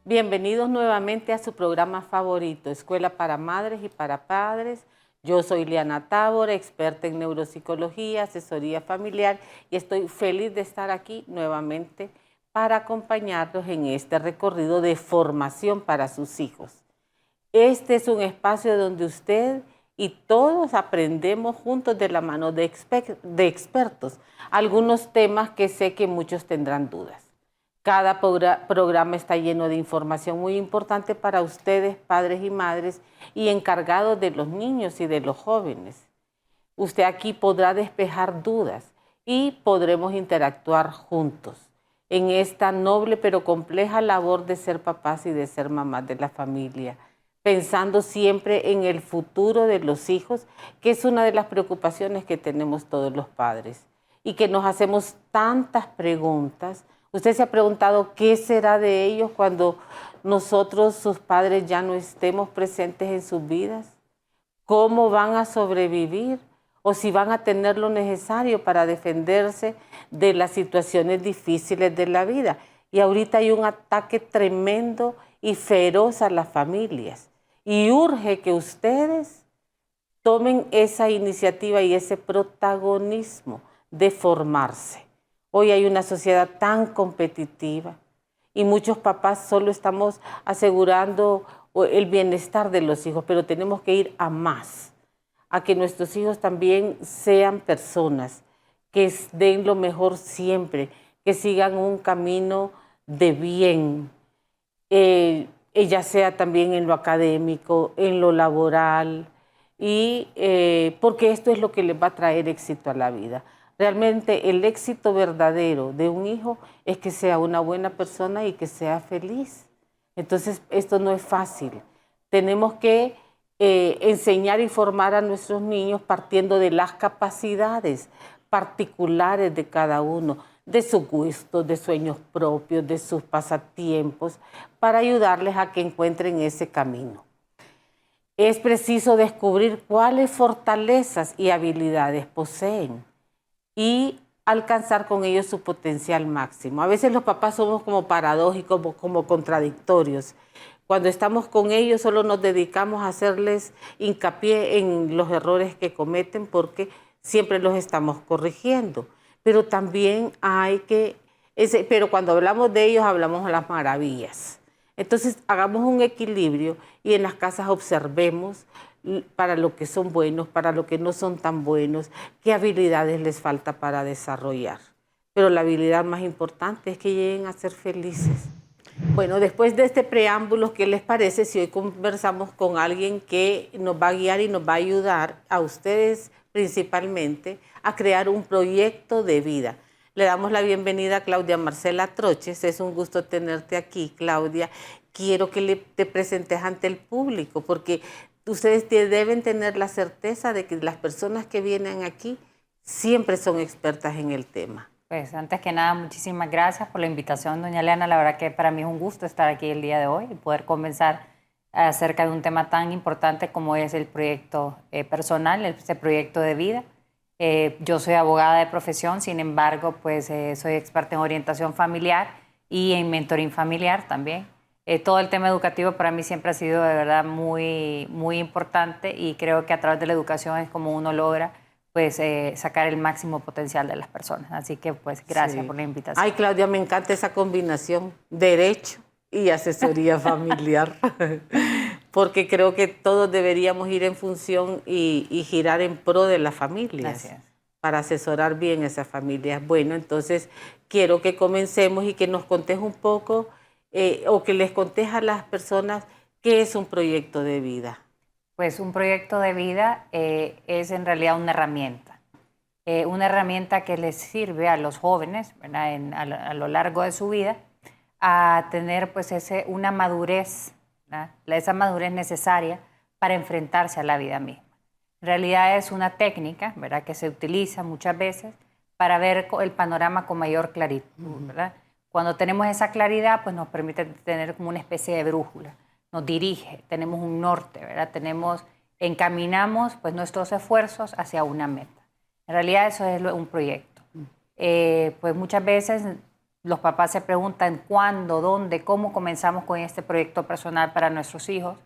Bienvenidos nuevamente a su programa favorito, Escuela para Madres y para Padres. Yo soy Liana Tábora, experta en neuropsicología, asesoría familiar, y estoy feliz de estar aquí nuevamente para acompañarlos en este recorrido de formación para sus hijos. Este es un espacio donde usted y todos aprendemos juntos de la mano de expertos algunos temas que sé que muchos tendrán dudas. Cada programa está lleno de información muy importante para ustedes, padres y madres, y encargados de los niños y de los jóvenes. Usted aquí podrá despejar dudas y podremos interactuar juntos en esta noble pero compleja labor de ser papás y de ser mamás de la familia, pensando siempre en el futuro de los hijos, que es una de las preocupaciones que tenemos todos los padres y que nos hacemos tantas preguntas. ¿Usted se ha preguntado qué será de ellos cuando nosotros, sus padres, ya no estemos presentes en sus vidas? ¿Cómo van a sobrevivir? ¿O si van a tener lo necesario para defenderse de las situaciones difíciles de la vida? Y ahorita hay un ataque tremendo y feroz a las familias. Y urge que ustedes tomen esa iniciativa y ese protagonismo de formarse. Hoy hay una sociedad tan competitiva y muchos papás solo estamos asegurando el bienestar de los hijos, pero tenemos que ir a más, a que nuestros hijos también sean personas, que den lo mejor siempre, que sigan un camino de bien, ya sea también en lo académico, en lo laboral, y porque esto es lo que les va a traer éxito a la vida. Realmente el éxito verdadero de un hijo es que sea una buena persona y que sea feliz. Entonces, esto no es fácil. Tenemos que enseñar y formar a nuestros niños partiendo de las capacidades particulares de cada uno, de sus gustos, de sueños propios, de sus pasatiempos, para ayudarles a que encuentren ese camino. Es preciso descubrir cuáles fortalezas y habilidades poseen y alcanzar con ellos su potencial máximo. A veces los papás somos como paradójicos, como contradictorios. Cuando estamos con ellos solo nos dedicamos a hacerles hincapié en los errores que cometen porque siempre los estamos corrigiendo. Pero también pero cuando hablamos de ellos hablamos de las maravillas. Entonces hagamos un equilibrio y en las casas observemos para lo que son buenos, para lo que no son tan buenos, qué habilidades les falta para desarrollar. Pero la habilidad más importante es que lleguen a ser felices. Bueno, después de este preámbulo, ¿qué les parece si hoy conversamos con alguien que nos va a guiar y nos va a ayudar a ustedes principalmente a crear un proyecto de vida? Le damos la bienvenida a Claudia Marcela Troches. Es un gusto tenerte aquí, Claudia. Quiero que te presentes ante el público porque ustedes deben tener la certeza de que las personas que vienen aquí siempre son expertas en el tema. Pues antes que nada, muchísimas gracias por la invitación, doña Leana. La verdad que para mí es un gusto estar aquí el día de hoy y poder conversar acerca de un tema tan importante como es el proyecto personal, este proyecto de vida. Yo soy abogada de profesión, sin embargo, pues soy experta en orientación familiar y en mentoring familiar también. Todo el tema educativo para mí siempre ha sido de verdad muy, muy importante y creo que a través de la educación es como uno logra pues sacar el máximo potencial de las personas. Así que pues gracias por la invitación. Ay, Claudia, me encanta esa combinación, derecho y asesoría familiar, porque creo que todos deberíamos ir en función y girar en pro de las familias. Gracias. Para asesorar bien a esas familias. Bueno, entonces quiero que comencemos y que nos contes un poco o que les contes a las personas qué es un proyecto de vida. Pues un proyecto de vida es en realidad una herramienta que les sirve a los jóvenes, ¿verdad? A lo largo de su vida a tener pues una madurez, ¿verdad? Esa madurez necesaria para enfrentarse a la vida misma. En realidad es una técnica, ¿verdad?, que se utiliza muchas veces para ver el panorama con mayor claridad, ¿verdad? Cuando tenemos esa claridad, pues nos permite tener como una especie de brújula, nos dirige, tenemos un norte, ¿verdad? Encaminamos pues nuestros esfuerzos hacia una meta. En realidad eso es un proyecto. Pues muchas veces los papás se preguntan cuándo, dónde, cómo comenzamos con este proyecto personal para nuestros hijos.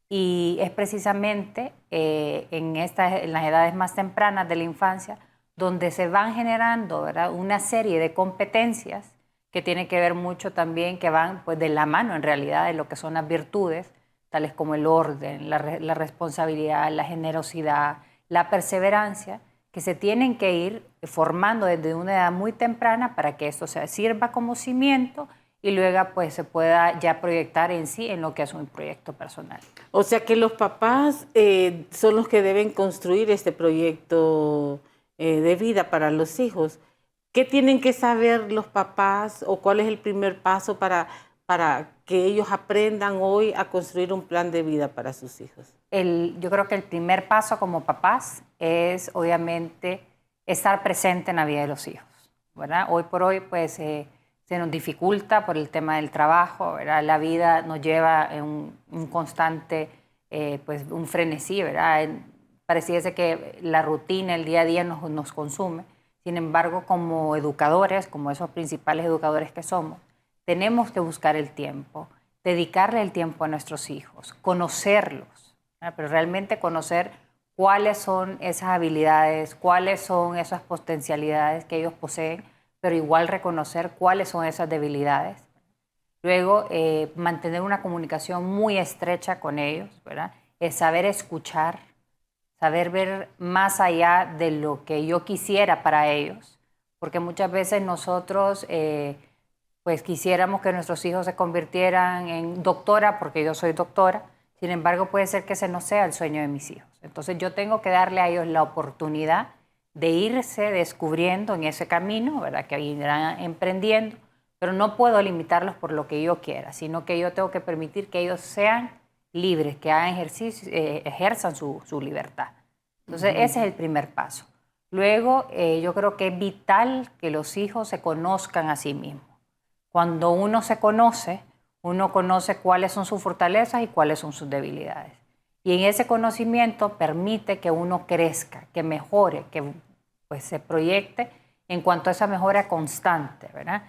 Y es precisamente en las edades más tempranas de la infancia donde se van generando, ¿verdad?, una serie de competencias que tienen que ver mucho también, que van pues, de la mano en realidad de lo que son las virtudes, tales como el orden, la responsabilidad, la generosidad, la perseverancia, que se tienen que ir formando desde una edad muy temprana para que esto se sirva como cimiento y luego pues se pueda ya proyectar en sí en lo que es un proyecto personal. O sea que los papás son los que deben construir este proyecto de vida para los hijos. ¿Qué tienen que saber los papás o cuál es el primer paso para que ellos aprendan hoy a construir un plan de vida para sus hijos? Yo creo que el primer paso como papás es obviamente estar presente en la vida de los hijos, ¿verdad? Hoy por hoy pues se nos dificulta por el tema del trabajo, ¿verdad? La vida nos lleva en un constante, pues un frenesí, ¿verdad? Pareciese que la rutina, el día a día nos consume. Sin embargo, como educadores, como esos principales educadores que somos, tenemos que buscar el tiempo, dedicarle el tiempo a nuestros hijos, conocerlos, ¿verdad? Pero realmente conocer cuáles son esas habilidades, cuáles son esas potencialidades que ellos poseen, pero igual reconocer cuáles son esas debilidades. Luego, mantener una comunicación muy estrecha con ellos, ¿verdad? Es saber escuchar, saber ver más allá de lo que yo quisiera para ellos, porque muchas veces nosotros pues quisiéramos que nuestros hijos se convirtieran en doctora, porque yo soy doctora, sin embargo puede ser que ese no sea el sueño de mis hijos. Entonces yo tengo que darle a ellos la oportunidad de irse descubriendo en ese camino, ¿verdad?, que irán emprendiendo, pero no puedo limitarlos por lo que yo quiera, sino que yo tengo que permitir que ellos sean libres, que hagan ejerzan su libertad. Entonces, ese es el primer paso. Luego, yo creo que es vital que los hijos se conozcan a sí mismos. Cuando uno se conoce, uno conoce cuáles son sus fortalezas y cuáles son sus debilidades. Y en ese conocimiento permite que uno crezca, que mejore, que pues, se proyecte en cuanto a esa mejora constante, ¿verdad?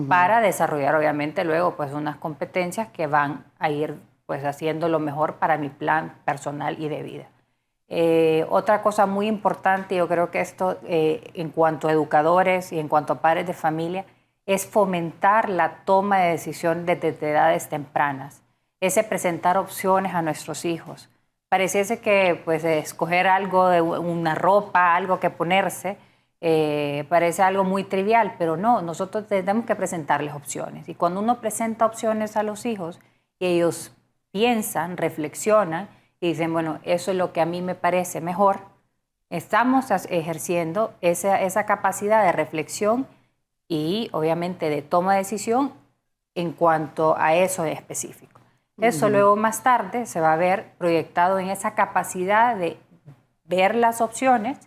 Para desarrollar, obviamente, luego pues, unas competencias que van a ir pues, haciendo lo mejor para mi plan personal y de vida. Otra cosa muy importante, yo creo que esto en cuanto a educadores y en cuanto a padres de familia, es fomentar la toma de decisión desde edades tempranas, ese presentar opciones a nuestros hijos. Pareciese que pues, escoger algo de una ropa, algo que ponerse, parece algo muy trivial, pero no, nosotros tenemos que presentarles opciones. Y cuando uno presenta opciones a los hijos, ellos piensan, reflexionan y dicen, bueno, eso es lo que a mí me parece mejor, estamos ejerciendo esa capacidad de reflexión y obviamente de toma de decisión en cuanto a eso específico. Eso luego más tarde se va a ver proyectado en esa capacidad de ver las opciones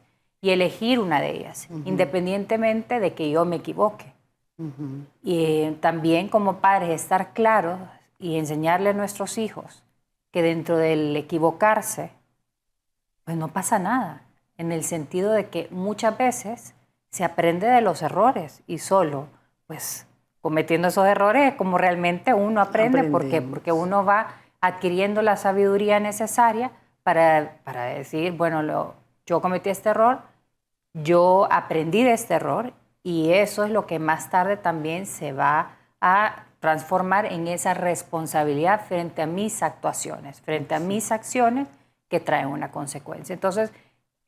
y elegir una de ellas, independientemente de que yo me equivoque. Y también como padres estar claros y enseñarle a nuestros hijos que dentro del equivocarse, pues no pasa nada, en el sentido de que muchas veces se aprende de los errores y solo, pues, cometiendo esos errores es como realmente uno aprende, porque uno va adquiriendo la sabiduría necesaria para decir, bueno, yo cometí este error, yo aprendí de este error y eso es lo que más tarde también se va a transformar en esa responsabilidad frente a mis actuaciones, frente a mis acciones que traen una consecuencia. Entonces,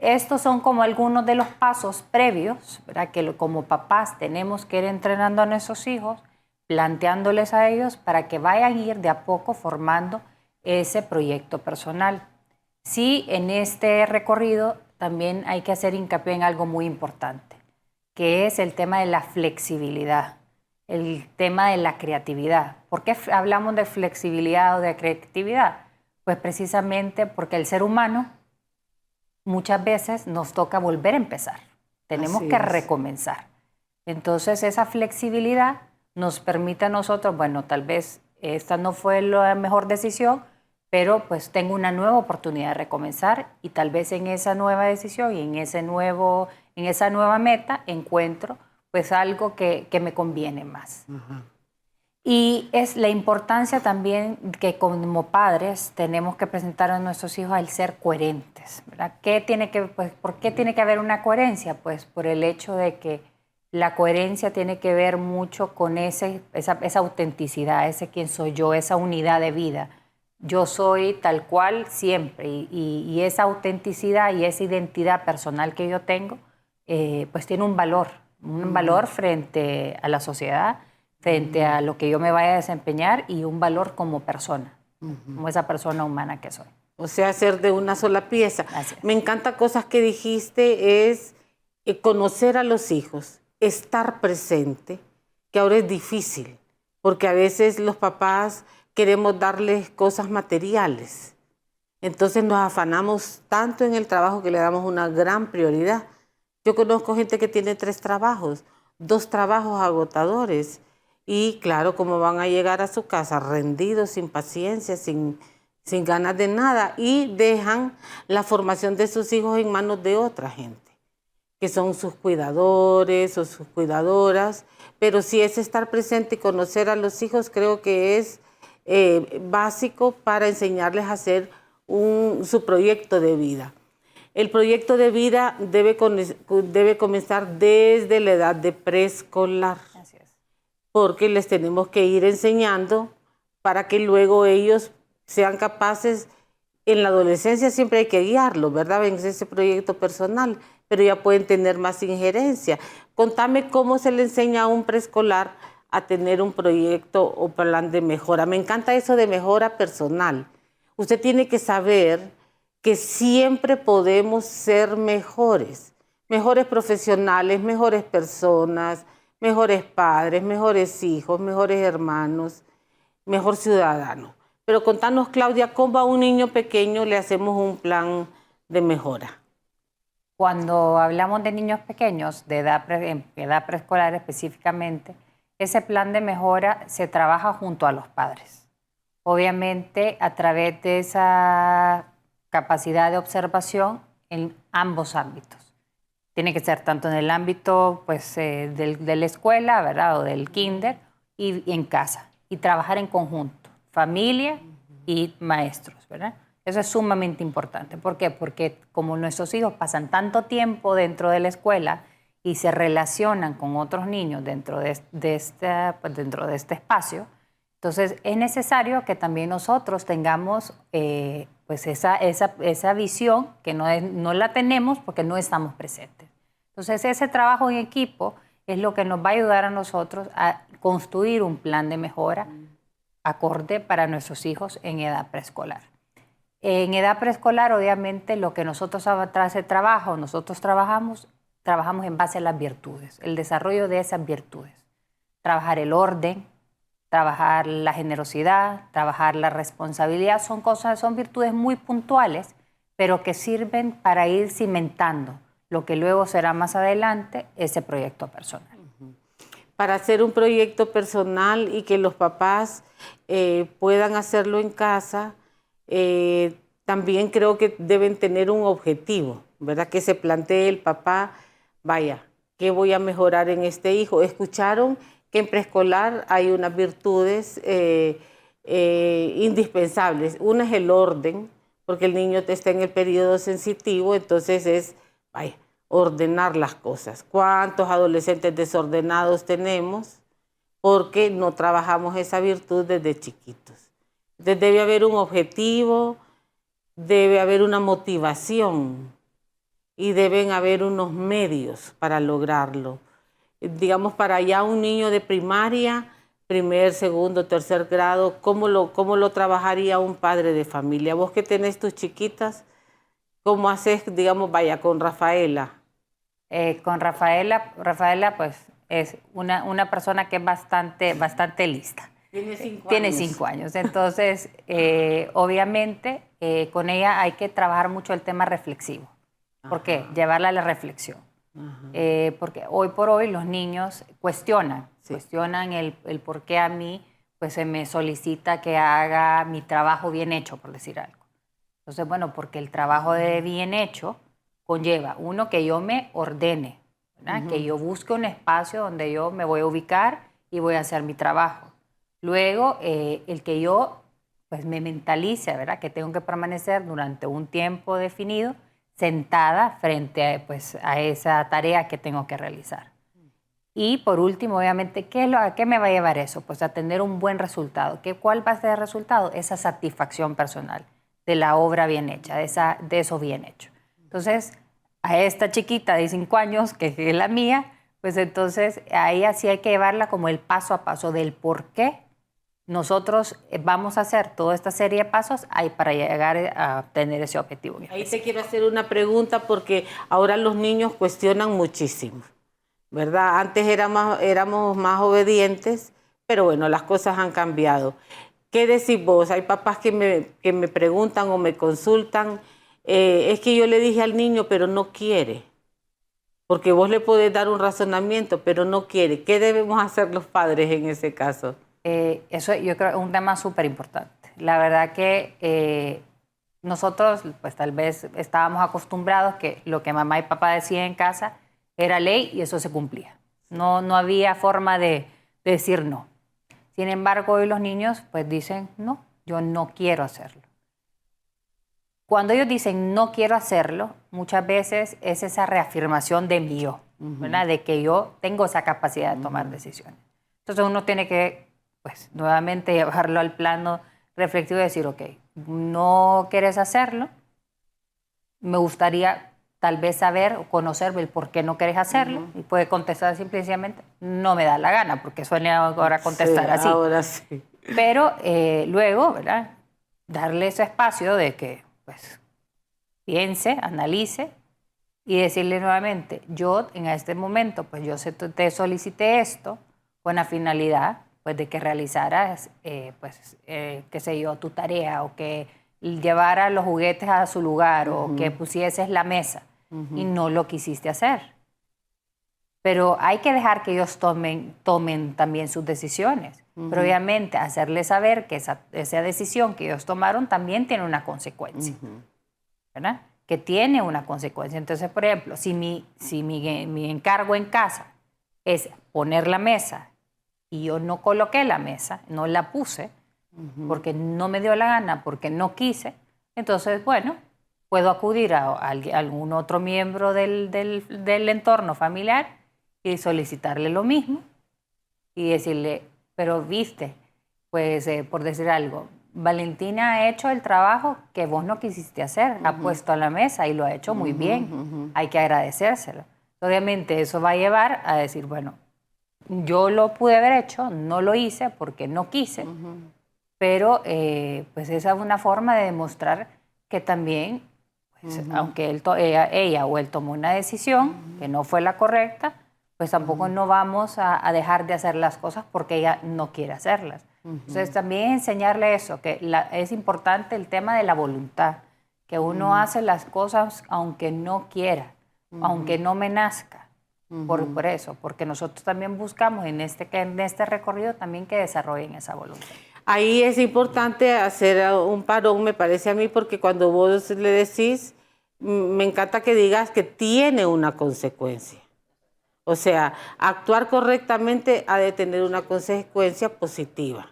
estos son como algunos de los pasos previos, ¿verdad?, que como papás tenemos que ir entrenando a nuestros hijos, planteándoles a ellos para que vayan a ir de a poco formando ese proyecto personal. Sí, en este recorrido también hay que hacer hincapié en algo muy importante, que es el tema de la flexibilidad, el tema de la creatividad. ¿Por qué hablamos de flexibilidad o de creatividad? Pues precisamente porque el ser humano muchas veces nos toca volver a empezar. Tenemos que recomenzar. Entonces, esa flexibilidad nos permite a nosotros, bueno, tal vez esta no fue la mejor decisión, pero pues tengo una nueva oportunidad de recomenzar y tal vez en esa nueva decisión y en esa nueva meta encuentro pues algo que me conviene más. Y es la importancia también que como padres tenemos que presentar a nuestros hijos al ser coherentes, ¿verdad? ¿Por qué tiene que haber una coherencia? Pues por el hecho de que la coherencia tiene que ver mucho con esa autenticidad, ese quién soy yo, esa unidad de vida. Yo soy tal cual siempre y esa autenticidad y esa identidad personal que yo tengo, pues tiene un valor frente a la sociedad, frente a lo que yo me vaya a desempeñar y un valor como persona, como esa persona humana que soy. O sea, ser de una sola pieza. Así es. Me encanta cosas que dijiste, es conocer a los hijos, estar presente, que ahora es difícil, porque a veces los papás queremos darles cosas materiales. Entonces nos afanamos tanto en el trabajo que le damos una gran prioridad. Yo conozco gente que tiene 3 trabajos, 2 trabajos agotadores, y claro, como van a llegar a su casa rendidos, sin paciencia, sin ganas de nada, y dejan la formación de sus hijos en manos de otra gente, que son sus cuidadores o sus cuidadoras, pero si es estar presente y conocer a los hijos, creo que es básico para enseñarles a hacer su proyecto de vida. El proyecto de vida debe comenzar desde la edad de preescolar. Así es. Porque les tenemos que ir enseñando para que luego ellos sean capaces. En la adolescencia siempre hay que guiarlos, ¿verdad? En ese proyecto personal, pero ya pueden tener más injerencia. Contame cómo se le enseña a un preescolar a tener un proyecto o plan de mejora. Me encanta eso de mejora personal. Usted tiene que saber que siempre podemos ser mejores profesionales, mejores personas, mejores padres, mejores hijos, mejores hermanos, mejor ciudadano. Pero contanos, Claudia, ¿cómo a un niño pequeño le hacemos un plan de mejora? Cuando hablamos de niños pequeños, en edad preescolar específicamente, ese plan de mejora se trabaja junto a los padres. Obviamente, a través de esa capacidad de observación en ambos ámbitos. Tiene que ser tanto en el ámbito pues, de la escuela, ¿verdad? O del kinder y en casa. Y trabajar en conjunto, familia y maestros, ¿verdad? Eso es sumamente importante. ¿Por qué? Porque como nuestros hijos pasan tanto tiempo dentro de la escuela y se relacionan con otros niños dentro de este espacio, entonces es necesario que también nosotros tengamos pues esa visión que no la tenemos porque no estamos presentes. Entonces ese trabajo en equipo es lo que nos va a ayudar a nosotros a construir un plan de mejora acorde para nuestros hijos en edad preescolar. En edad preescolar, obviamente, lo que nosotros trabajamos en base a las virtudes, el desarrollo de esas virtudes. Trabajar el orden, trabajar la generosidad, trabajar la responsabilidad, son virtudes muy puntuales, pero que sirven para ir cimentando lo que luego será más adelante ese proyecto personal. Para hacer un proyecto personal y que los papás puedan hacerlo en casa, también creo que deben tener un objetivo, ¿verdad? Que se plantee el papá, vaya, ¿qué voy a mejorar en este hijo? Escucharon que en preescolar hay unas virtudes indispensables. Una es el orden, porque el niño está en el periodo sensitivo, entonces es, vaya, ordenar las cosas. ¿Cuántos adolescentes desordenados tenemos? Porque no trabajamos esa virtud desde chiquitos. Entonces debe haber un objetivo, debe haber una motivación y deben haber unos medios para lograrlo. Digamos, para ya un niño de primaria, primer, segundo, tercer grado, ¿cómo lo trabajaría un padre de familia? Vos que tenés tus chiquitas, ¿cómo haces, digamos, vaya, con Rafaela? Con Rafaela pues es una persona que es bastante lista. Tiene 5 años. Tiene 5 años. Entonces, obviamente, con ella hay que trabajar mucho el tema reflexivo. ¿Por qué? Llevarla a la reflexión. Porque hoy por hoy los niños cuestionan el por qué a mí pues, se me solicita que haga mi trabajo bien hecho, por decir algo. Entonces, bueno, porque el trabajo de bien hecho conlleva, uno, que yo me ordene, ¿verdad? Que yo busque un espacio donde yo me voy a ubicar y voy a hacer mi trabajo. Luego, el que yo pues, me mentalice, ¿verdad? Que tengo que permanecer durante un tiempo definido sentada frente a, pues, a esa tarea que tengo que realizar. Y por último, obviamente, ¿a qué me va a llevar eso? Pues a tener un buen resultado. ¿Cuál va a ser el resultado? Esa satisfacción personal de la obra bien hecha, de eso bien hecho. Entonces, a esta chiquita de 5 años, que es la mía, pues entonces ahí así hay que llevarla como el paso a paso del por qué nosotros vamos a hacer toda esta serie de pasos ahí para llegar a obtener ese objetivo. Ahí te quiero hacer una pregunta porque ahora los niños cuestionan muchísimo, ¿verdad? Antes éramos más obedientes, pero bueno, las cosas han cambiado. ¿Qué decís vos? Hay papás que me preguntan o me consultan, es que yo le dije al niño, pero no quiere. Porque vos le podés dar un razonamiento, pero no quiere. ¿Qué debemos hacer los padres en ese caso? Eso yo creo que es un tema súper importante. La verdad que nosotros pues tal vez estábamos acostumbrados que lo que mamá y papá decían en casa era ley y eso se cumplía. No había forma de decir no. Sin embargo, hoy los niños pues dicen no, yo no quiero hacerlo. Cuando ellos dicen no quiero hacerlo, muchas veces es esa reafirmación de mi yo, ¿verdad? De que yo tengo esa capacidad de tomar decisiones. Entonces uno tiene que pues nuevamente llevarlo al plano reflexivo y decir, ok, no quieres hacerlo, me gustaría tal vez saber o conocer el por qué no quieres hacerlo, y puede contestar simplemente, no me da la gana, porque suele ahora contestar así. Ahora sí. Pero luego, ¿verdad? Darle ese espacio de que pues, piense, analice y decirle nuevamente, yo en este momento, pues yo te solicité esto con la finalidad pues, de que realizaras, qué sé yo, tu tarea o que llevaras los juguetes a su lugar o que pusieses la mesa y no lo quisiste hacer. Pero hay que dejar que ellos tomen también sus decisiones. Pero obviamente hacerles saber que esa decisión que ellos tomaron también tiene una consecuencia. ¿Verdad? Que tiene una consecuencia. Entonces, por ejemplo, si mi encargo en casa es poner la mesa y yo no coloqué la mesa, no la puse, porque no me dio la gana, porque no quise, entonces, bueno, puedo acudir a algún otro miembro del entorno familiar y solicitarle lo mismo y decirle, pero viste, pues por decir algo, Valentina ha hecho el trabajo que vos no quisiste hacer, ha puesto a la mesa y lo ha hecho muy bien, hay que agradecérselo. Obviamente eso va a llevar a decir, bueno, yo lo pude haber hecho, no lo hice porque no quise, pero pues esa es una forma de demostrar que también, pues, aunque ella o él tomó una decisión que no fue la correcta, pues tampoco no vamos a dejar de hacer las cosas porque ella no quiere hacerlas. Entonces también enseñarle eso, que es importante el tema de la voluntad, que uno hace las cosas aunque no quiera, aunque no me nazca, por eso, porque nosotros también buscamos en este recorrido también que desarrollen esa voluntad. Ahí es importante hacer un parón, me parece a mí, porque cuando vos le decís, me encanta que digas que tiene una consecuencia. O sea, actuar correctamente ha de tener una consecuencia positiva.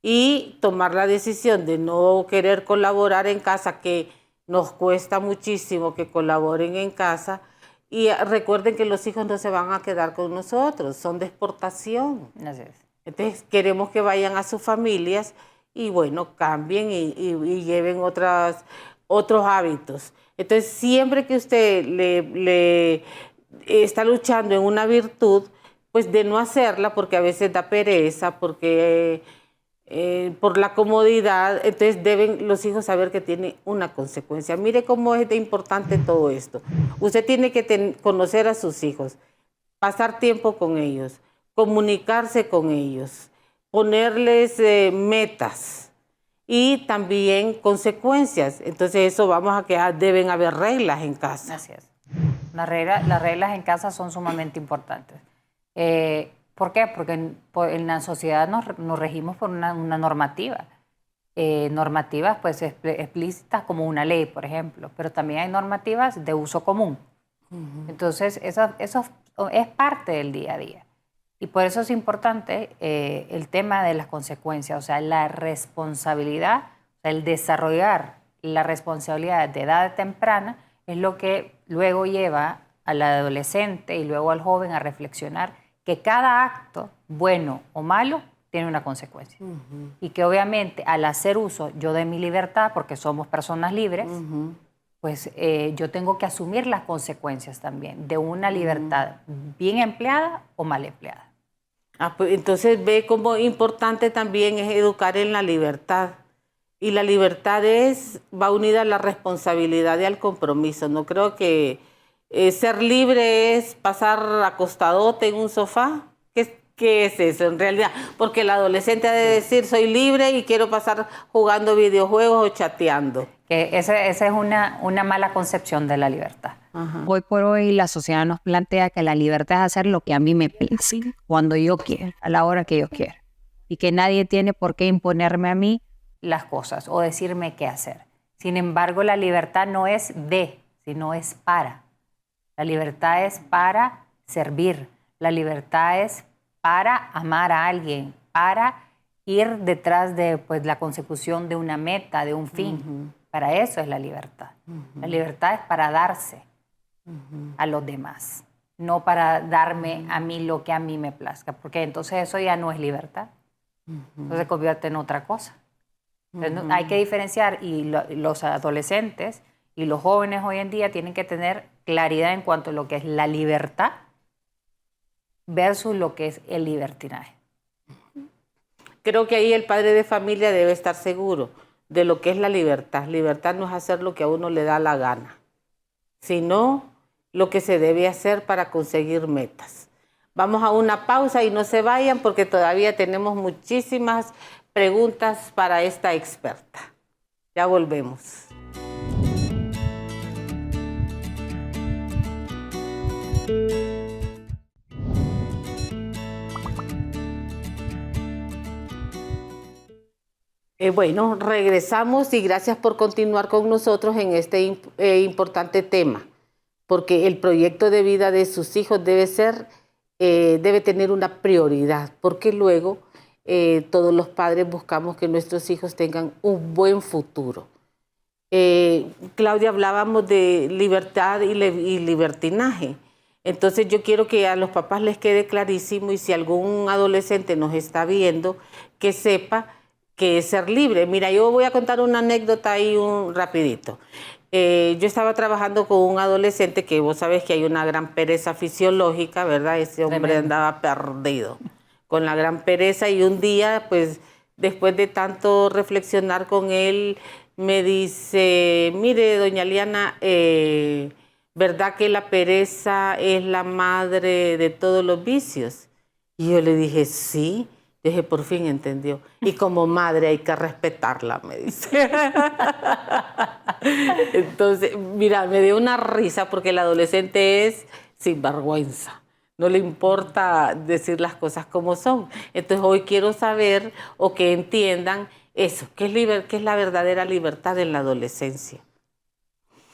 Y tomar la decisión de no querer colaborar en casa, que nos cuesta muchísimo que colaboren en casa. Y recuerden que los hijos no se van a quedar con nosotros, son de exportación. Así es. Entonces queremos que vayan a sus familias y bueno, cambien y lleven otros hábitos. Entonces siempre que usted le está luchando en una virtud, pues de no hacerla, porque a veces da pereza, porque por la comodidad, entonces deben los hijos saber que tiene una consecuencia. Mire cómo es de importante todo esto. Usted tiene que conocer a sus hijos, pasar tiempo con ellos, comunicarse con ellos, ponerles metas y también consecuencias. Entonces eso vamos a que deben haber reglas en casa. Así es. Las reglas en casa son sumamente importantes. ¿Por qué? Porque en la sociedad nos regimos por una normativa. Normativas pues explícitas como una ley, por ejemplo, pero también hay normativas de uso común. Entonces, esos es parte del día a día. Y por eso es importante el tema de las consecuencias, o sea, la responsabilidad, o sea, el desarrollar la responsabilidad de edad temprana es lo que luego lleva al adolescente y luego al joven a reflexionar que cada acto, bueno o malo, tiene una consecuencia. Y que obviamente al hacer uso yo de mi libertad, porque somos personas libres, pues yo tengo que asumir las consecuencias también de una libertad bien empleada o mal empleada. Pues entonces ve cómo importante también es educar en la libertad. Y la libertad va unida a la responsabilidad y al compromiso. No creo que ser libre es pasar acostadote en un sofá. ¿Qué es eso en realidad? Porque el adolescente ha de decir, soy libre y quiero pasar jugando videojuegos o chateando. Que esa es una mala concepción de la libertad. Ajá. Hoy por hoy la sociedad nos plantea que la libertad es hacer lo que a mí me plazca, cuando yo quiera, a la hora que yo quiera. Y que nadie tiene por qué imponerme a mí las cosas o decirme qué hacer. Sin embargo, la libertad no es de, sino es para. La libertad es para servir. La libertad es para amar a alguien, para ir detrás de pues, la consecución de una meta, de un fin. Para eso es la libertad. La libertad es para darse a los demás, no para darme a mí lo que a mí me plazca, porque entonces eso ya no es libertad. Entonces se convierte en otra cosa. Entonces, hay que diferenciar y los adolescentes y los jóvenes hoy en día tienen que tener claridad en cuanto a lo que es la libertad versus lo que es el libertinaje. Creo que ahí el padre de familia debe estar seguro de lo que es la libertad. Libertad no es hacer lo que a uno le da la gana, sino lo que se debe hacer para conseguir metas. Vamos a una pausa y no se vayan porque todavía tenemos muchísimas preguntas para esta experta. Ya volvemos. Bueno, regresamos y gracias por continuar con nosotros en este importante tema, porque el proyecto de vida de sus hijos debe tener una prioridad, porque luego todos los padres buscamos que nuestros hijos tengan un buen futuro. Claudia, hablábamos de libertad y libertinaje. Entonces yo quiero que a los papás les quede clarísimo, y si algún adolescente nos está viendo, que sepa que es ser libre. Mira, yo voy a contar una anécdota ahí rapidito. Yo estaba trabajando con un adolescente que vos sabés que hay una gran pereza fisiológica, ¿verdad? Ese hombre andaba perdido con la gran pereza, y un día, pues, después de tanto reflexionar con él, me dice, mire, doña Liana, ¿verdad que la pereza es la madre de todos los vicios? Y yo le dije, sí. Dije, por fin entendió. Y como madre hay que respetarla, me dice. Entonces, mira, me dio una risa porque el adolescente es sinvergüenza. No le importa decir las cosas como son. Entonces, hoy quiero saber o que entiendan eso. ¿Qué es la verdadera libertad en la adolescencia?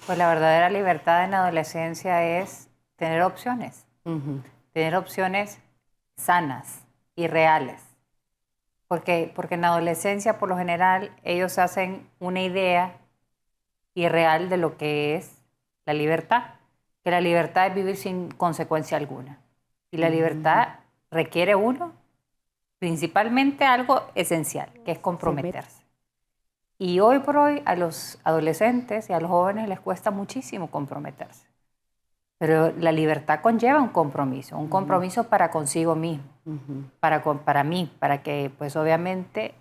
Pues la verdadera libertad en la adolescencia es tener opciones. Tener opciones sanas y reales. Porque en la adolescencia, por lo general, ellos hacen una idea irreal de lo que es la libertad. Que la libertad es vivir sin consecuencia alguna. Y la libertad requiere principalmente algo esencial, que es comprometerse. Y hoy por hoy a los adolescentes y a los jóvenes les cuesta muchísimo comprometerse. Pero la libertad conlleva un compromiso para consigo mismo, para mí, para que pues obviamente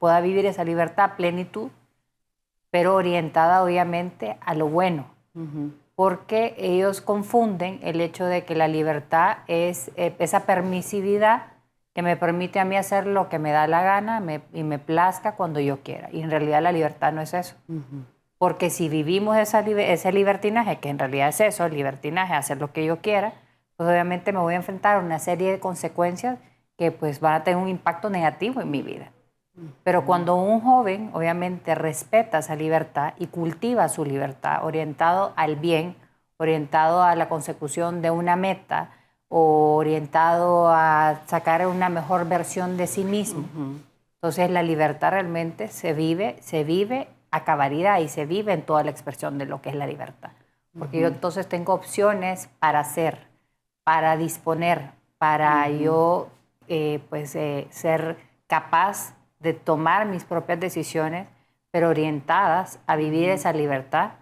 pueda vivir esa libertad a plenitud, pero orientada obviamente a lo bueno. Porque ellos confunden el hecho de que la libertad es esa permisividad que me permite a mí hacer lo que me da la gana y me plazca cuando yo quiera. Y en realidad la libertad no es eso. Porque si vivimos ese libertinaje, que en realidad es eso, el libertinaje, hacer lo que yo quiera, pues obviamente me voy a enfrentar a una serie de consecuencias que pues van a tener un impacto negativo en mi vida. Pero cuando un joven obviamente respeta esa libertad y cultiva su libertad, orientado al bien, orientado a la consecución de una meta, o orientado a sacar una mejor versión de sí mismo. Entonces la libertad realmente se vive a cabalidad y se vive en toda la expresión de lo que es la libertad. Porque yo entonces tengo opciones para hacer, para disponer, para yo ser capaz de tomar mis propias decisiones, pero orientadas a vivir esa libertad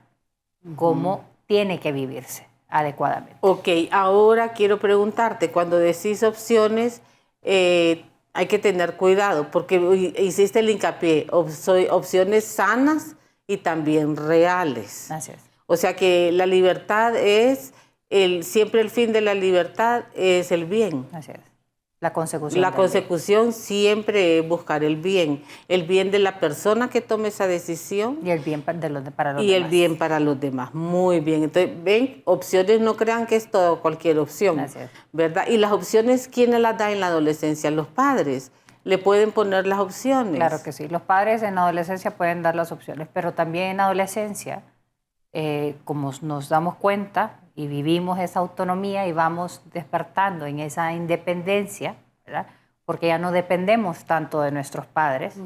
como tiene que vivirse adecuadamente. Ok, ahora quiero preguntarte, cuando decís opciones, hay que tener cuidado, porque hiciste el hincapié, opciones sanas y también reales. Así es. O sea que la libertad es, siempre el fin de la libertad es el bien. Así es. La consecución. La consecución siempre es buscar el bien de la persona que tome esa decisión. Y el bien para los demás. Y el bien para los demás. Muy bien. Entonces, ven, opciones, no crean que es todo, cualquier opción. Así es. ¿Verdad? Y las opciones, ¿quiénes las dan en la adolescencia? Los padres. Le pueden poner las opciones. Claro que sí. Los padres en adolescencia pueden dar las opciones, pero también en adolescencia, como nos damos cuenta y vivimos esa autonomía y vamos despertando en esa independencia, ¿verdad? Porque ya no dependemos tanto de nuestros padres,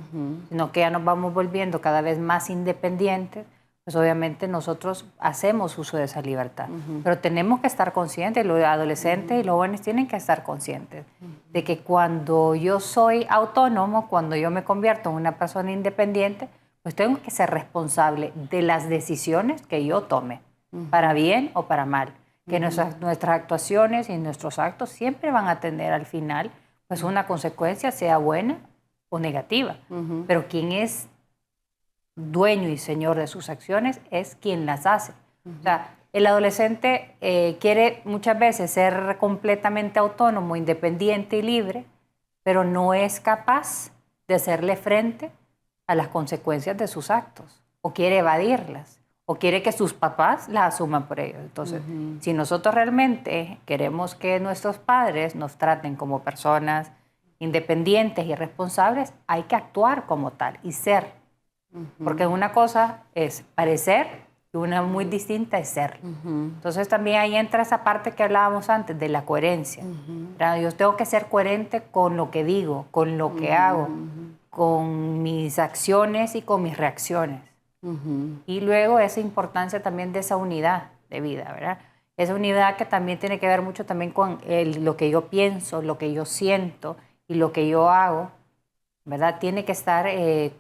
sino que ya nos vamos volviendo cada vez más independientes, pues obviamente nosotros hacemos uso de esa libertad. Pero tenemos que estar conscientes, los adolescentes y los jóvenes tienen que estar conscientes de que cuando yo soy autónomo, cuando yo me convierto en una persona independiente, pues tengo que ser responsable de las decisiones que yo tome, para bien o para mal. Que nuestras actuaciones y nuestros actos siempre van a tener al final pues una consecuencia, sea buena o negativa. Pero quien es dueño y señor de sus acciones es quien las hace. O sea, el adolescente quiere muchas veces ser completamente autónomo, independiente y libre, pero no es capaz de hacerle frente a las consecuencias de sus actos, o quiere evadirlas, o quiere que sus papás las asuman por ellos. Entonces, si nosotros realmente queremos que nuestros padres nos traten como personas independientes y responsables, hay que actuar como tal y ser. Porque una cosa es parecer y una muy distinta es ser. Entonces también ahí entra esa parte que hablábamos antes de la coherencia. Yo tengo que ser coherente con lo que digo, con lo que hago, con mis acciones y con mis reacciones. Y luego esa importancia también de esa unidad de vida, ¿verdad? Esa unidad que también tiene que ver mucho también con lo que yo pienso, lo que yo siento y lo que yo hago, ¿verdad? Tiene que estar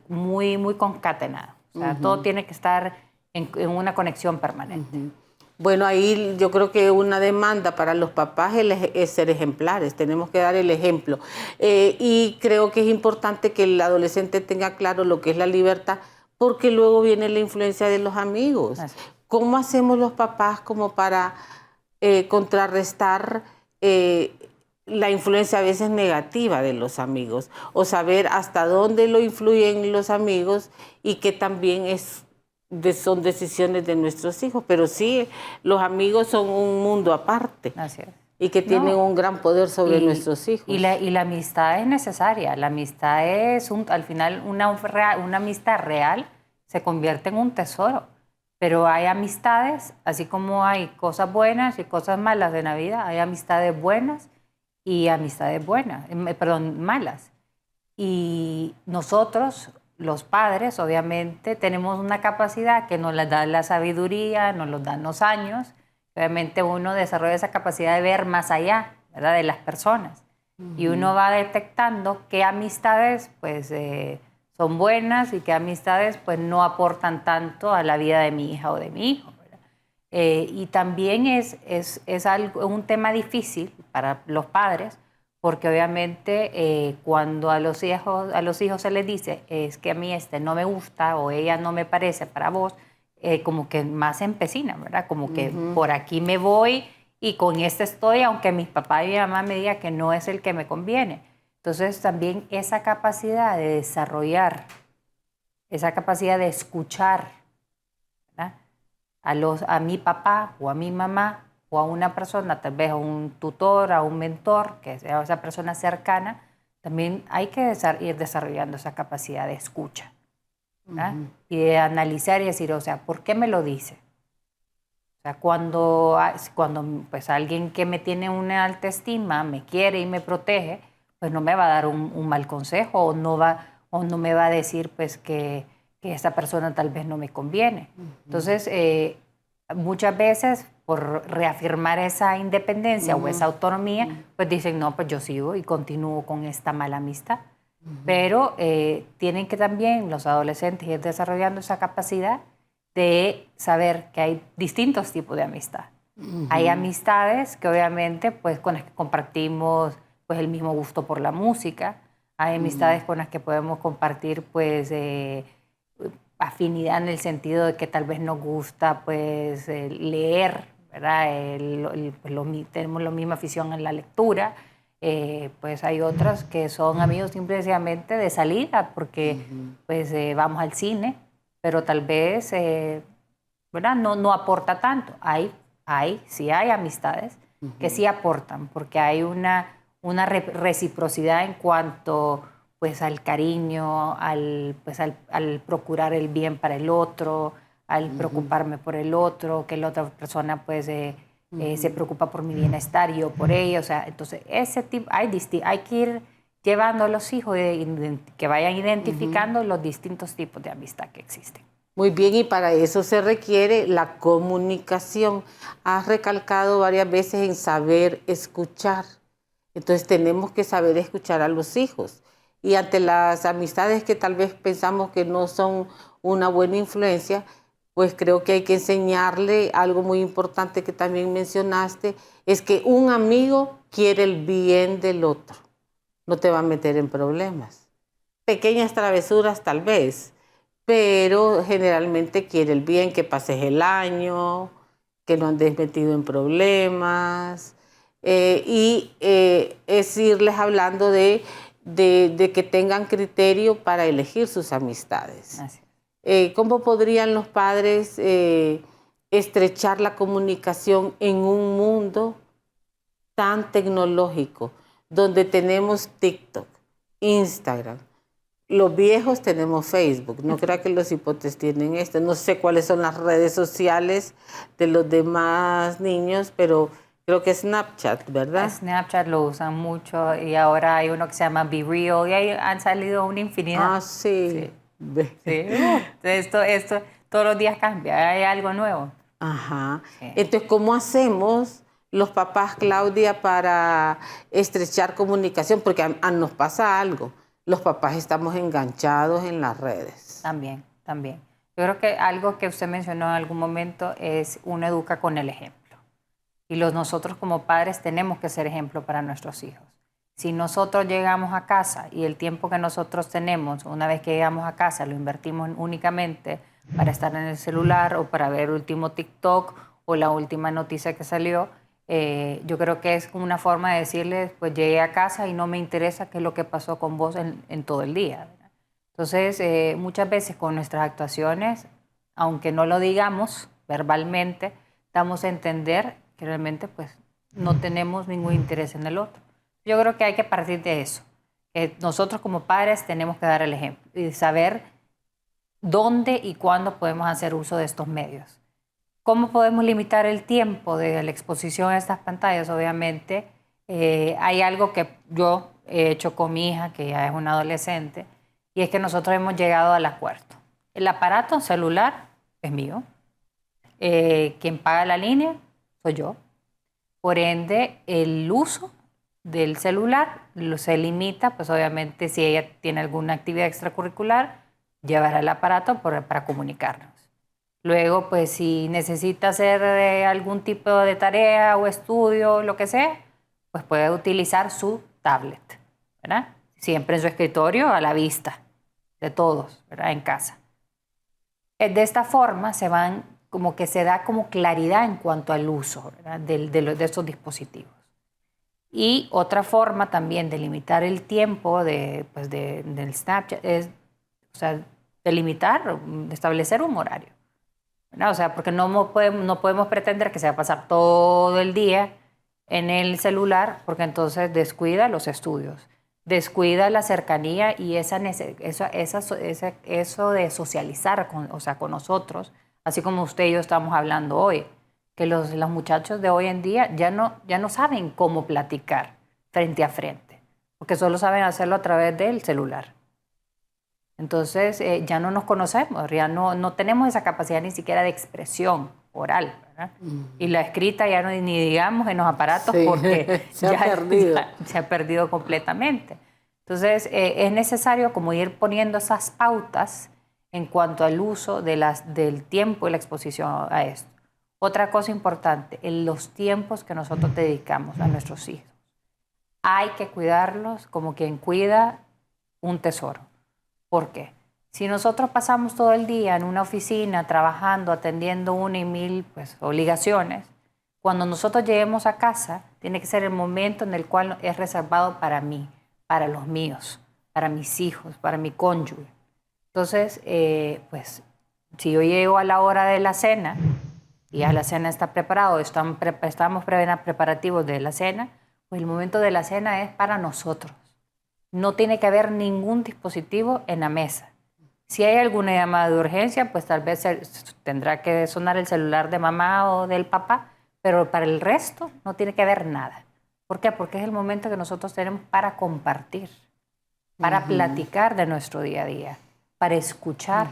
muy, muy concatenado. O sea, todo tiene que estar en una conexión permanente. Bueno, ahí yo creo que una demanda para los papás es ser ejemplares, tenemos que dar el ejemplo. Y creo que es importante que el adolescente tenga claro lo que es la libertad, porque luego viene la influencia de los amigos. Así. ¿Cómo hacemos los papás como para contrarrestar la influencia a veces negativa de los amigos? O saber hasta dónde lo influyen los amigos y que también son decisiones de nuestros hijos. Pero sí, los amigos son un mundo aparte. Así es. Y que tienen un gran poder sobre nuestros hijos. Y la amistad es necesaria. La amistad es, al final, una amistad real se convierte en un tesoro. Pero hay amistades, así como hay cosas buenas y cosas malas en la vida, hay amistades buenas y amistades malas. Y nosotros, los padres, obviamente, tenemos una capacidad que nos la da la sabiduría, nos lo dan los años. Obviamente uno desarrolla esa capacidad de ver más allá, ¿verdad?, de las personas. Y uno va detectando qué amistades pues, son buenas y qué amistades pues, no aportan tanto a la vida de mi hija o de mi hijo, ¿verdad? Y también es un tema difícil para los padres, porque obviamente cuando a los hijos se les dice es que a mí no me gusta o ella no me parece para vos, como que más se empecinan, ¿verdad? Como que por aquí me voy y con estoy, aunque mis papás y mi mamá me digan que no es el que me conviene. Entonces también esa capacidad de desarrollar, esa capacidad de escuchar, ¿verdad?, a mi papá o a mi mamá o a una persona, tal vez a un tutor, a un mentor, que sea esa persona cercana, también hay que ir desarrollando esa capacidad de escucha. Y de analizar y decir, o sea, ¿por qué me lo dice? O sea, cuando pues alguien que me tiene una alta estima me quiere y me protege, pues no me va a dar un mal consejo o no me va a decir pues que esa persona tal vez no me conviene. Entonces, muchas veces por reafirmar esa independencia o esa autonomía, pues dicen, no, pues yo sigo y continúo con esta mala amistad. Pero tienen que también los adolescentes ir desarrollando esa capacidad de saber que hay distintos tipos de amistad. Hay amistades que obviamente pues con las que compartimos pues el mismo gusto por la música, hay amistades con las que podemos compartir pues afinidad en el sentido de que tal vez nos gusta pues leer, ¿verdad? Tenemos la misma afición en la lectura. Pues hay otras que son amigos simplemente de salida porque pues vamos al cine, pero tal vez ¿verdad? No aporta tanto. Sí hay amistades que sí aportan porque hay una reciprocidad en cuanto pues al cariño, al procurar el bien para el otro, al preocuparme por el otro, que la otra persona pues se preocupa por mi bienestar y yo por ella. O sea, entonces ese tipo, hay que ir llevando a los hijos que vayan identificando los distintos tipos de amistad que existen. Muy bien, y para eso se requiere la comunicación. Has recalcado varias veces en saber escuchar. Entonces tenemos que saber escuchar a los hijos. Y ante las amistades que tal vez pensamos que no son una buena influencia, pues creo que hay que enseñarle algo muy importante que también mencionaste, es que un amigo quiere el bien del otro, no te va a meter en problemas. Pequeñas travesuras tal vez, pero generalmente quiere el bien, que pases el año, que no andes metido en problemas, es irles hablando de que tengan criterio para elegir sus amistades. ¿Cómo podrían los padres estrechar la comunicación en un mundo tan tecnológico, donde tenemos TikTok, Instagram? Los viejos tenemos Facebook, no creo que los hipotes tienen esto. No sé cuáles son las redes sociales de los demás niños, pero creo que Snapchat, ¿verdad? Snapchat lo usan mucho y ahora hay uno que se llama Be Real y ahí han salido una infinidad. Ah, sí. Sí. Esto todos los días cambia, hay algo nuevo. Ajá. Sí. Entonces, ¿cómo hacemos los papás, Claudia, para estrechar comunicación? Porque nos pasa algo. Los papás estamos enganchados en las redes. También. Yo creo que algo que usted mencionó en algún momento es uno educa con el ejemplo. Y nosotros como padres tenemos que ser ejemplo para nuestros hijos. Si nosotros llegamos a casa y el tiempo que nosotros tenemos, una vez que llegamos a casa, lo invertimos únicamente para estar en el celular o para ver el último TikTok o la última noticia que salió, yo creo que es una forma de decirles, pues llegué a casa y no me interesa qué es lo que pasó con vos en todo el día, ¿verdad? Entonces, muchas veces con nuestras actuaciones, aunque no lo digamos verbalmente, damos a entender que realmente pues no tenemos ningún interés en el otro. Yo creo que hay que partir de eso. Nosotros como padres tenemos que dar el ejemplo y saber dónde y cuándo podemos hacer uso de estos medios. ¿Cómo podemos limitar el tiempo de la exposición a estas pantallas? Obviamente, hay algo que yo he hecho con mi hija, que ya es una adolescente, y es que nosotros hemos llegado al acuerdo. El aparato celular es mío. Quien paga la línea soy yo. Por ende, el uso del celular se limita, pues obviamente si ella tiene alguna actividad extracurricular, llevará el aparato para comunicarnos. Luego, pues si necesita hacer algún tipo de tarea o estudio, lo que sea, pues puede utilizar su tablet, ¿verdad? Siempre en su escritorio, a la vista de todos, ¿verdad? En casa. De esta forma como que se da como claridad en cuanto al uso, ¿verdad? de estos dispositivos. Y otra forma también de limitar el tiempo del Snapchat es, o sea, de establecer un horario, ¿verdad? O sea, porque no podemos pretender que se va a pasar todo el día en el celular, porque entonces descuida los estudios, descuida la cercanía y eso de socializar con nosotros, así como usted y yo estamos hablando hoy, que los muchachos de hoy en día ya no saben cómo platicar frente a frente, porque solo saben hacerlo a través del celular. Entonces ya no nos conocemos, ya no tenemos esa capacidad ni siquiera de expresión oral, ¿verdad? Y la escrita ya no, ni digamos en los aparatos, sí, porque se ha perdido completamente. Entonces es necesario como ir poniendo esas pautas en cuanto al uso del tiempo y la exposición a esto. Otra cosa importante, en los tiempos que nosotros dedicamos a nuestros hijos. Hay que cuidarlos como quien cuida un tesoro. ¿Por qué? Si nosotros pasamos todo el día en una oficina trabajando, atendiendo una y mil obligaciones, cuando nosotros lleguemos a casa, tiene que ser el momento en el cual es reservado para mí, para los míos, para mis hijos, para mi cónyuge. Entonces, si yo llego a la hora de la cena y ya la cena está preparada, estamos preparativos de la cena, pues el momento de la cena es para nosotros. No tiene que haber ningún dispositivo en la mesa. Si hay alguna llamada de urgencia, pues tal vez tendrá que sonar el celular de mamá o del papá, pero para el resto no tiene que haber nada. ¿Por qué? Porque es el momento que nosotros tenemos para compartir, para platicar de nuestro día a día, para escuchar.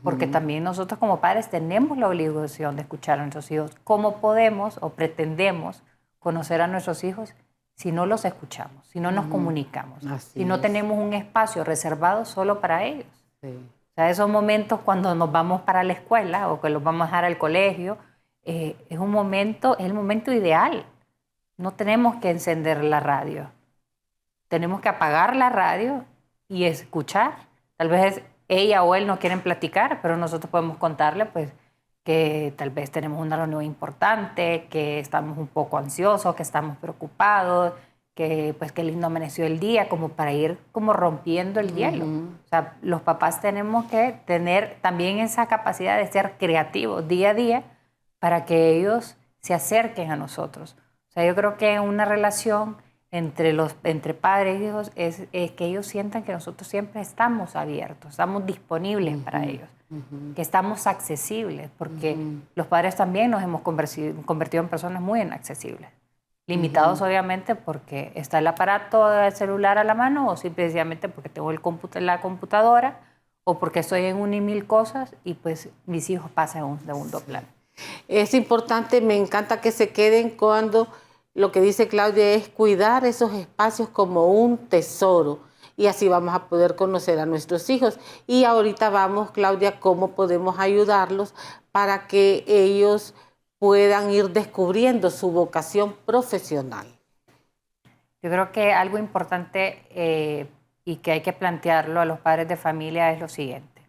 Porque también nosotros como padres tenemos la obligación de escuchar a nuestros hijos. ¿Cómo podemos o pretendemos conocer a nuestros hijos si no los escuchamos, si no nos comunicamos, si no tenemos un espacio reservado solo para ellos? Sí. O sea, esos momentos cuando nos vamos para la escuela o que los vamos a dejar al colegio, es el momento ideal. No tenemos que encender la radio. Tenemos que apagar la radio y escuchar. Tal vez ella o él no quieren platicar, pero nosotros podemos contarle pues que tal vez tenemos una reunión importante, que estamos un poco ansiosos, que estamos preocupados, que pues qué lindo amaneció el día, como para ir como rompiendo el hielo. O sea, los papás tenemos que tener también esa capacidad de ser creativos día a día para que ellos se acerquen a nosotros. O sea, yo creo que una relación entre padres e hijos es que ellos sientan que nosotros siempre estamos abiertos, estamos disponibles para ellos, que estamos accesibles, porque los padres también nos hemos convertido en personas muy inaccesibles, limitados obviamente porque está el aparato del celular a la mano o simplemente porque tengo la computadora o porque estoy en un y mil cosas y pues mis hijos pasan a un segundo plano. Es importante, me encanta que se queden cuando lo que dice Claudia es cuidar esos espacios como un tesoro y así vamos a poder conocer a nuestros hijos. Y ahorita vamos, Claudia, cómo podemos ayudarlos para que ellos puedan ir descubriendo su vocación profesional. Yo creo que algo importante y que hay que plantearlo a los padres de familia es lo siguiente.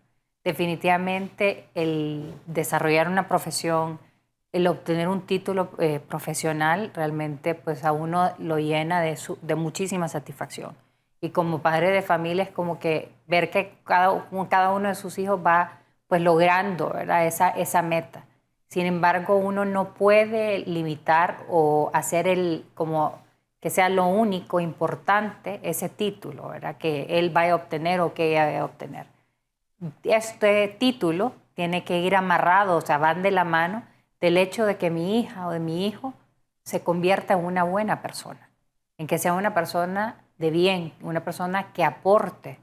Definitivamente el desarrollar una profesión, el obtener un título profesional realmente pues a uno lo llena de muchísima satisfacción. Y como padre de familia es como que ver que cada uno de sus hijos va pues logrando, ¿verdad? esa meta. Sin embargo, uno no puede limitar o hacer como que sea lo único importante ese título, ¿verdad? Que él vaya a obtener o que ella vaya a obtener. Este título tiene que ir amarrado, o sea, van de la mano del hecho de que mi hija o de mi hijo se convierta en una buena persona, en que sea una persona de bien, una persona que aporte.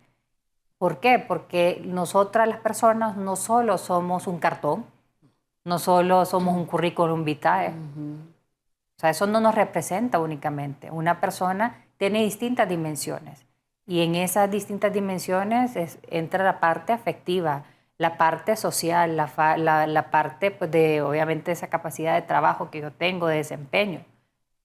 ¿Por qué? Porque nosotras las personas no solo somos un cartón, no solo somos un currículum vitae. O sea, eso no nos representa únicamente. Una persona tiene distintas dimensiones y en esas distintas dimensiones entra la parte afectiva, la parte social, la parte pues, de obviamente esa capacidad de trabajo que yo tengo, de desempeño,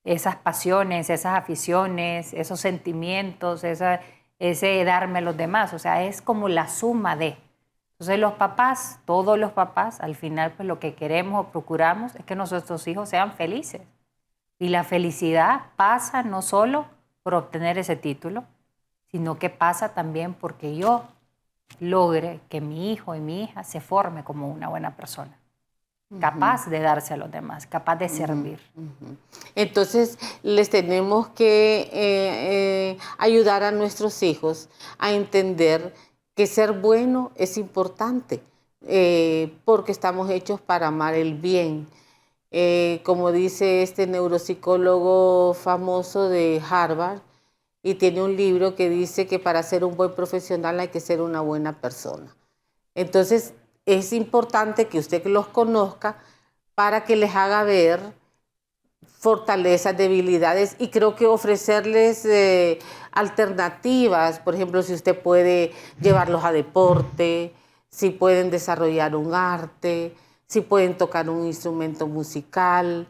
esas pasiones, esas aficiones, esos sentimientos, ese darme a los demás. O sea, es como la suma de. Entonces los papás, todos los papás, al final pues lo que queremos o procuramos es que nuestros hijos sean felices. Y la felicidad pasa no solo por obtener ese título, sino que pasa también porque yo logre que mi hijo y mi hija se forme como una buena persona, capaz de darse a los demás, capaz de servir. Entonces, les tenemos que ayudar a nuestros hijos a entender que ser bueno es importante, porque estamos hechos para amar el bien. Como dice este neuropsicólogo famoso de Harvard, y tiene un libro que dice que para ser un buen profesional hay que ser una buena persona. Entonces, es importante que usted los conozca para que les haga ver fortalezas, debilidades, y creo que ofrecerles alternativas. Por ejemplo, si usted puede llevarlos a deporte, si pueden desarrollar un arte, si pueden tocar un instrumento musical.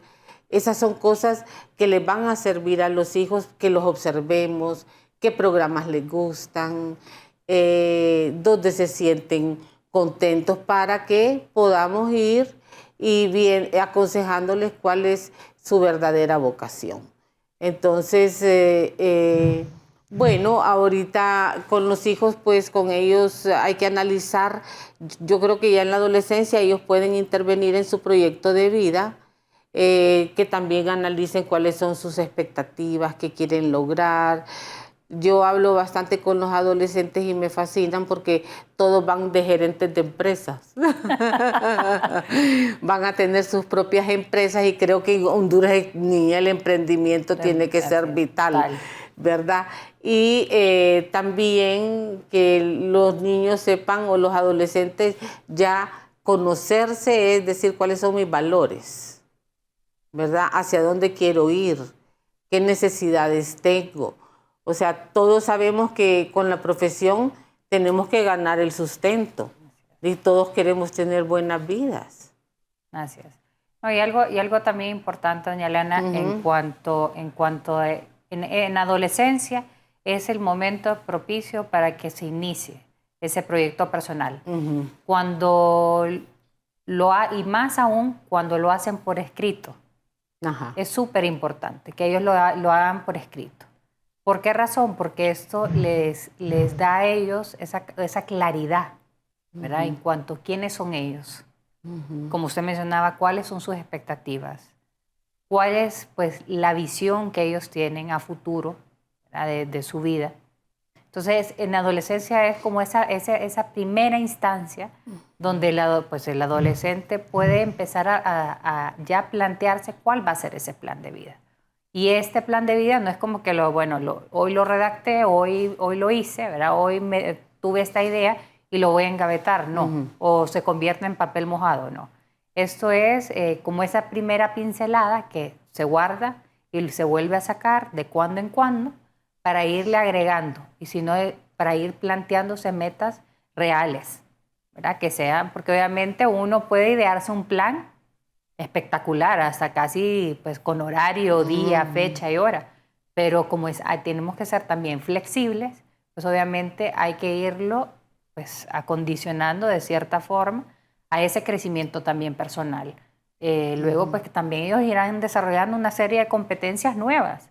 Esas son cosas que les van a servir a los hijos, que los observemos, qué programas les gustan, dónde se sienten contentos, para que podamos ir y bien aconsejándoles cuál es su verdadera vocación. Entonces, bueno, ahorita con los hijos, pues con ellos hay que analizar. Yo creo que ya en la adolescencia ellos pueden intervenir en su proyecto de vida, que también analicen cuáles son sus expectativas, qué quieren lograr. Yo hablo bastante con los adolescentes y me fascinan porque todos van de gerentes de empresas. Van a tener sus propias empresas, y creo que en Honduras el emprendimiento tiene que ser vital, ¿verdad? Y también que los niños sepan, o los adolescentes, ya conocerse, es decir, cuáles son mis valores, ¿verdad? Hacia dónde quiero ir, qué necesidades tengo. O sea, todos sabemos que con la profesión tenemos que ganar el sustento, y todos queremos tener buenas vidas. Así es. No, y algo también importante, doña Elena, en adolescencia es el momento propicio para que se inicie ese proyecto personal. Y más aún cuando lo hacen por escrito. Ajá. Es súper importante que ellos lo hagan por escrito. ¿Por qué razón? Porque esto les da a ellos esa claridad, ¿verdad? En cuanto a quiénes son ellos. Como usted mencionaba, cuáles son sus expectativas, cuál es, pues, la visión que ellos tienen a futuro, de su vida. Entonces, en la adolescencia es como esa primera instancia donde el adolescente puede empezar a ya plantearse cuál va a ser ese plan de vida. Y este plan de vida no es como que hoy lo redacté, hoy lo hice, ¿verdad? Hoy tuve esta idea y lo voy a engavetar, no. O se convierte en papel mojado, no. Esto es como esa primera pincelada que se guarda y se vuelve a sacar de cuando en cuando para irle agregando, y si no, para ir planteándose metas reales, ¿verdad? Que sean, porque obviamente uno puede idearse un plan espectacular, hasta casi pues con horario, día, fecha y hora, pero como tenemos que ser también flexibles, pues obviamente hay que irlo pues acondicionando de cierta forma a ese crecimiento también personal. Luego pues que también ellos irán desarrollando una serie de competencias nuevas,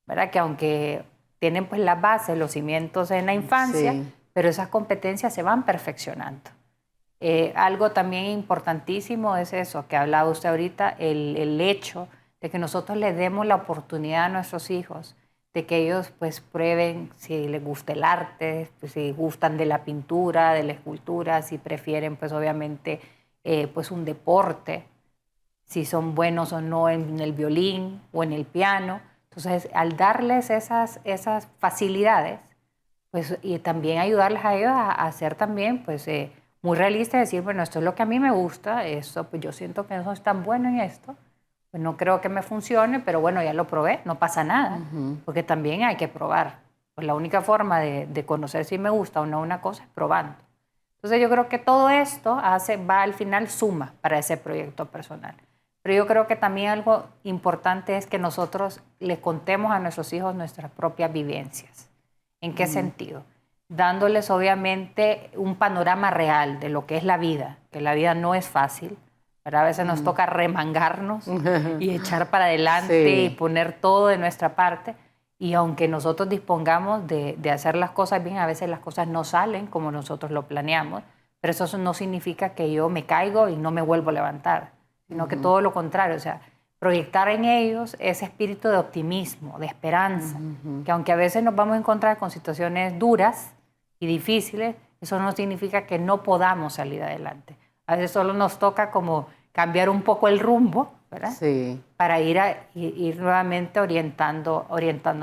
¿verdad? Que aunque tienen pues las bases, los cimientos en la infancia, sí, pero esas competencias se van perfeccionando. Algo también importantísimo es eso que hablaba usted ahorita, el hecho de que nosotros les demos la oportunidad a nuestros hijos de que ellos pues prueben si les gusta el arte, pues, si gustan de la pintura, de la escultura, si prefieren pues obviamente pues un deporte, si son buenos o no en el violín o en el piano. Entonces, al darles esas facilidades, pues, y también ayudarles a ellos a ser también pues muy realista, decir, bueno, esto es lo que a mí me gusta, esto, pues yo siento que no soy tan bueno en esto, pues no creo que me funcione, pero bueno, ya lo probé, no pasa nada, porque también hay que probar. Pues la única forma de conocer si me gusta o no una cosa es probando. Entonces yo creo que todo esto va al final suma para ese proyecto personal. Pero yo creo que también algo importante es que nosotros les contemos a nuestros hijos nuestras propias vivencias. ¿En qué sentido? Dándoles obviamente un panorama real de lo que es la vida, que la vida no es fácil, ¿verdad? A veces nos toca remangarnos y echar para adelante, sí, y poner todo de nuestra parte, y aunque nosotros dispongamos de hacer las cosas bien, a veces las cosas no salen como nosotros lo planeamos, pero eso no significa que yo me caigo y no me vuelvo a levantar, sino que todo lo contrario, o sea, proyectar en ellos ese espíritu de optimismo, de esperanza, que aunque a veces nos vamos a encontrar con situaciones duras y difíciles, eso no significa que no podamos salir adelante. A veces solo nos toca como cambiar un poco el rumbo, ¿verdad? Sí. Para ir nuevamente orientando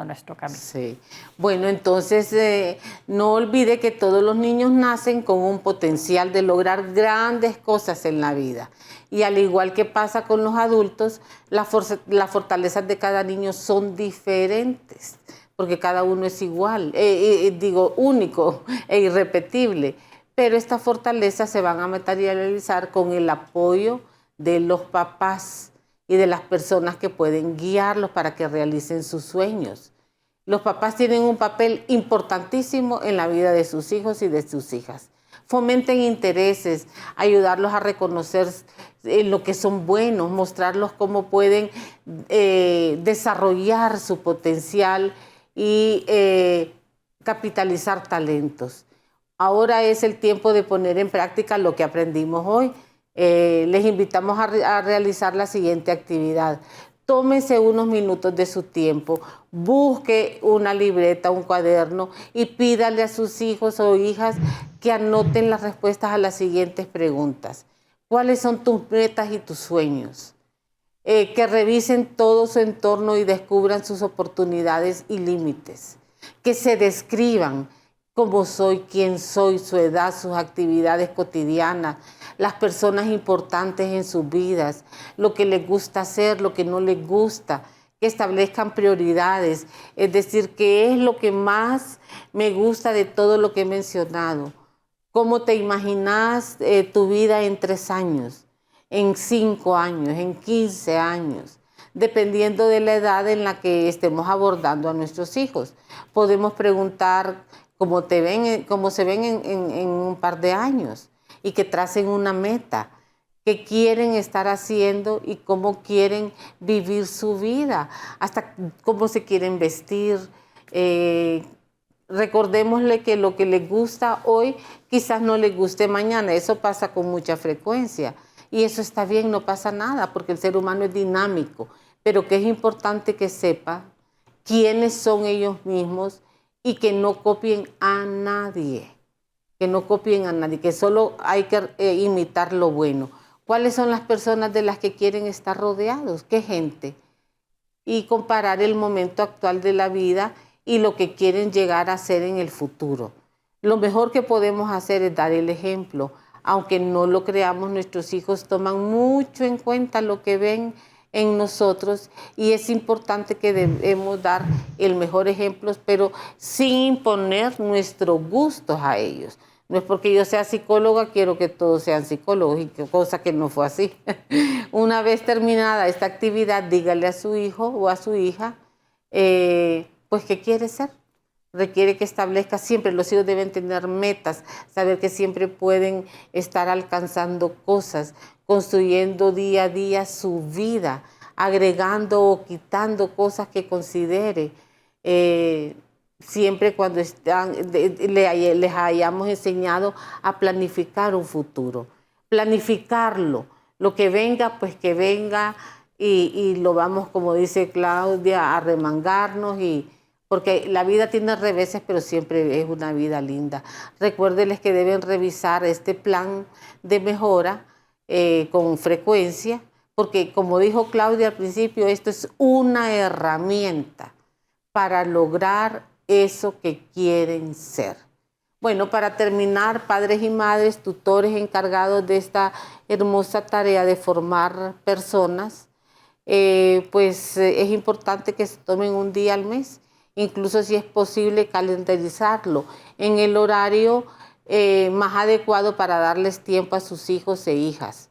nuestro camino. Sí. Bueno, entonces no olvide que todos los niños nacen con un potencial de lograr grandes cosas en la vida. Y al igual que pasa con los adultos, las fortalezas de cada niño son diferentes, porque cada uno es igual, único e irrepetible. Pero estas fortalezas se van a materializar con el apoyo de los papás y de las personas que pueden guiarlos para que realicen sus sueños. Los papás tienen un papel importantísimo en la vida de sus hijos y de sus hijas. Fomenten intereses, ayudarlos a reconocer lo que son buenos, mostrarlos cómo pueden desarrollar su potencial y capitalizar talentos. Ahora es el tiempo de poner en práctica lo que aprendimos hoy. Les invitamos a realizar la siguiente actividad. Tómese unos minutos de su tiempo, busque una libreta, un cuaderno y pídale a sus hijos o hijas que anoten las respuestas a las siguientes preguntas. ¿Cuáles son tus metas y tus sueños? Que revisen todo su entorno y descubran sus oportunidades y límites. Que se describan cómo soy, quién soy, su edad, sus actividades cotidianas, las personas importantes en sus vidas, lo que les gusta hacer, lo que no les gusta, que establezcan prioridades, es decir, qué es lo que más me gusta de todo lo que he mencionado. ¿Cómo te imaginas tu vida en 3 años, en 5 años, en 15 años? Dependiendo de la edad en la que estemos abordando a nuestros hijos. Podemos preguntar cómo se ven en un par de años y que tracen una meta, qué quieren estar haciendo y cómo quieren vivir su vida, hasta cómo se quieren vestir. Recordémosle que lo que les gusta hoy quizás no les guste mañana. Eso pasa con mucha frecuencia y eso está bien, no pasa nada porque el ser humano es dinámico, pero que es importante que sepa quiénes son ellos mismos y que no copien a nadie. Que no copien a nadie, que solo hay que imitar lo bueno. ¿Cuáles son las personas de las que quieren estar rodeados? ¿Qué gente? Y comparar el momento actual de la vida y lo que quieren llegar a ser en el futuro. Lo mejor que podemos hacer es dar el ejemplo. Aunque no lo creamos, nuestros hijos toman mucho en cuenta lo que ven en nosotros y es importante que debemos dar el mejor ejemplo, pero sin imponer nuestros gustos a ellos. No es porque yo sea psicóloga, quiero que todos sean psicólogos, y cosa que no fue así. Una vez terminada esta actividad, dígale a su hijo o a su hija, pues, ¿qué quiere ser? Requiere que establezca siempre, los hijos deben tener metas, saber que siempre pueden estar alcanzando cosas, construyendo día a día su vida, agregando o quitando cosas que considere. Siempre cuando les hayamos enseñado a planificar un futuro, planificarlo, lo que venga, pues que venga y lo vamos, como dice Claudia, a remangarnos porque la vida tiene reveses, pero siempre es una vida linda. Recuérdenles que deben revisar este plan de mejora con frecuencia, porque como dijo Claudia al principio, esto es una herramienta para lograr eso que quieren ser. Bueno, para terminar, padres y madres, tutores encargados de esta hermosa tarea de formar personas, pues es importante que se tomen un día al mes, incluso si es posible calendarizarlo en el horario más adecuado para darles tiempo a sus hijos e hijas.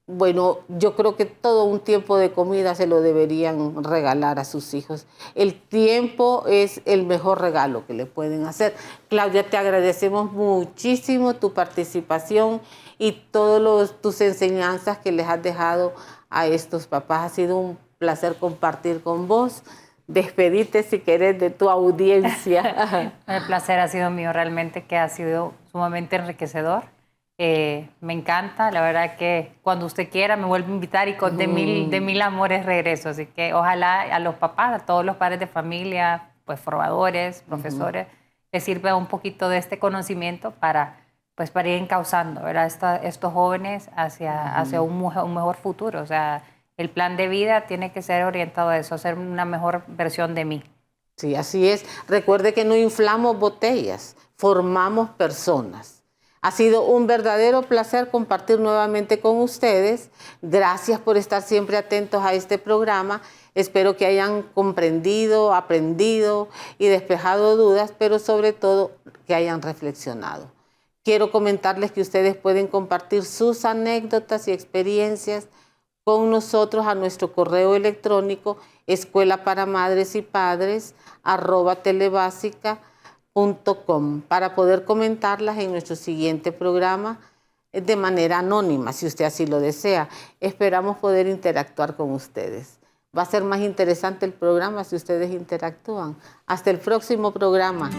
Bueno, yo creo que todo un tiempo de comida se lo deberían regalar a sus hijos. El tiempo es el mejor regalo que le pueden hacer. Claudia, te agradecemos muchísimo tu participación y todas tus enseñanzas que les has dejado a estos papás. Ha sido un placer compartir con vos. Despedirte si querés de tu audiencia. El placer ha sido mío, realmente que ha sido sumamente enriquecedor. Me encanta, la verdad que cuando usted quiera me vuelve a invitar y con de mil amores regreso. Así que ojalá a los papás, a todos los padres de familia, pues formadores, profesores, les sirva un poquito de este conocimiento para ir encauzando, ¿verdad? Estos jóvenes hacia un mejor futuro. O sea, el plan de vida tiene que ser orientado a eso, a ser una mejor versión de mí. Sí, así es. Recuerde que no inflamos botellas, formamos personas. Ha sido un verdadero placer compartir nuevamente con ustedes. Gracias por estar siempre atentos a este programa. Espero que hayan comprendido, aprendido y despejado dudas, pero sobre todo que hayan reflexionado. Quiero comentarles que ustedes pueden compartir sus anécdotas y experiencias con nosotros a nuestro correo electrónico escuelaparamadresypadres@telebasica.com para poder comentarlas en nuestro siguiente programa de manera anónima, si usted así lo desea. Esperamos poder interactuar con ustedes. Va a ser más interesante el programa si ustedes interactúan. Hasta el próximo programa.